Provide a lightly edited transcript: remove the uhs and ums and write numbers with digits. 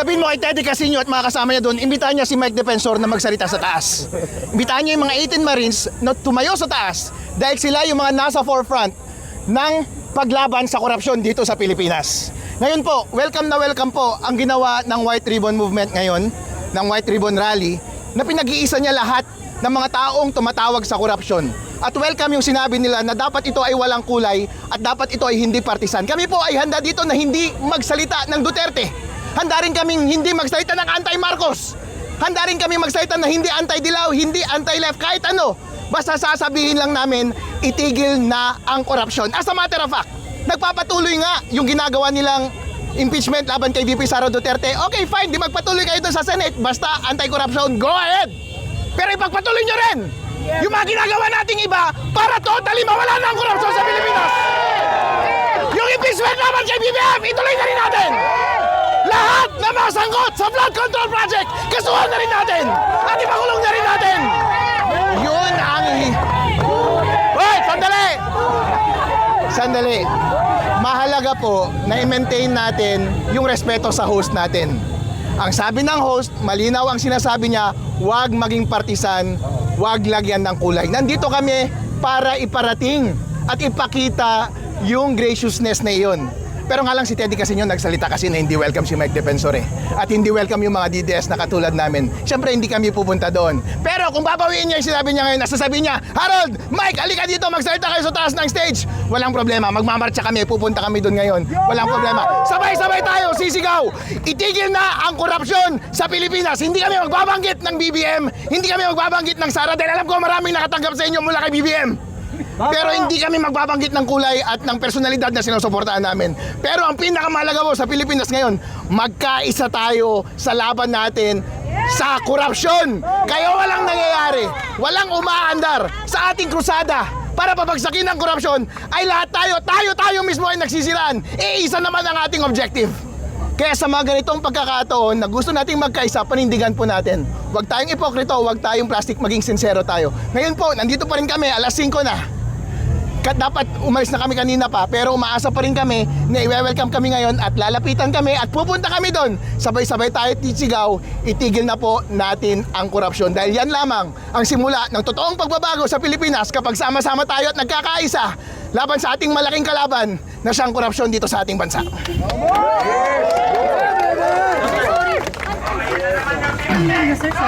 Sabihin mo kay Teddy Casino at mga kasama niya doon, imbitahan niya si Mike Defensor na magsalita sa taas. Imbitahan niya yung mga 18 Marines na tumayo sa taas dahil sila yung mga nasa forefront ng paglaban sa korupsyon dito sa Pilipinas. Ngayon po, welcome na welcome po ang ginawa ng White Ribbon Movement ngayon, ng White Ribbon Rally, na pinag-iisa niya lahat ng mga taong tumatawag sa korupsyon. At welcome yung sinabi nila na dapat ito ay walang kulay at dapat ito ay hindi partisan. Kami po ay handa dito na hindi magsalita ng Duterte. Handa rin kaming hindi magsalita ng anti-Marcos. Handa rin kami magsalita na hindi anti-Dilaw, hindi anti-left, kahit ano. Basta sasabihin lang namin, itigil na ang korupsyon. As a matter of fact, nagpapatuloy nga yung ginagawa nilang impeachment laban kay VP Sara Duterte. Okay, fine, di magpatuloy kayo doon sa Senate. Basta anti-corruption, go ahead! Pero ipagpatuloy nyo rin yung mga ginagawa nating iba para totally mawala na ang korupsyon sa Pilipinas. Yung impeachment laban kay BBM, ituloy na rin natin. Lahat na masangkot sa flood control project, kasuhan na rin natin. At ipakulong na rin natin. Yun ang... Wait, sandali! Sandali. Mahalaga po na i-maintain natin yung respeto sa host natin. Ang sabi ng host, malinaw ang sinasabi niya, huwag maging partisan, huwag lagyan ng kulay. Nandito kami para iparating at ipakita yung graciousness na iyon. Pero nga lang si Teddy kasi yun nagsalita kasi na hindi welcome si Mike Defensor eh. At hindi welcome yung mga DDS na katulad namin. Siyempre hindi kami pupunta doon. Pero kung babawiin niya yung sinabi niya ngayon, nasasabihin niya, Harold, Mike, alika dito, magsalita kayo sa taas ng stage. Walang problema, magmamarcha kami, pupunta kami doon ngayon. Walang problema. Sabay-sabay tayo, sisigaw. Itigil na ang korupsyon sa Pilipinas. Hindi kami magbabanggit ng BBM, hindi kami magbabanggit ng Sara dahil alam ko maraming nakatanggap sa inyo mula kay BBM. Pero hindi kami magbabanggit ng kulay at ng personalidad na sinusuportahan namin. Pero ang pinakamahalaga po sa Pilipinas ngayon, magkaisa tayo sa laban natin sa korupsyon. Kaya walang nangyayari, walang umaandar sa ating krusada para pabagsakin ang korupsyon ay lahat tayo mismo ay nagsisiraan. Isa naman ang ating objective. Kaya sa mga ganitong pagkakataon na gusto nating magkaisa, panindigan po natin. Huwag tayong ipokrito, huwag tayong plastic, maging sincero tayo. Ngayon po, nandito pa rin kami, alas 5 na. Dapat umalis na kami kanina pa, pero umaasa pa rin kami na i-welcome kami ngayon at lalapitan kami at pupunta kami doon. Sabay-sabay tayo tisigaw, itigil na po natin ang korupsyon. Dahil yan lamang ang simula ng totoong pagbabago sa Pilipinas kapag sama-sama tayo at nagkakaisa laban sa ating malaking kalaban na siyang korupsyon dito sa ating bansa.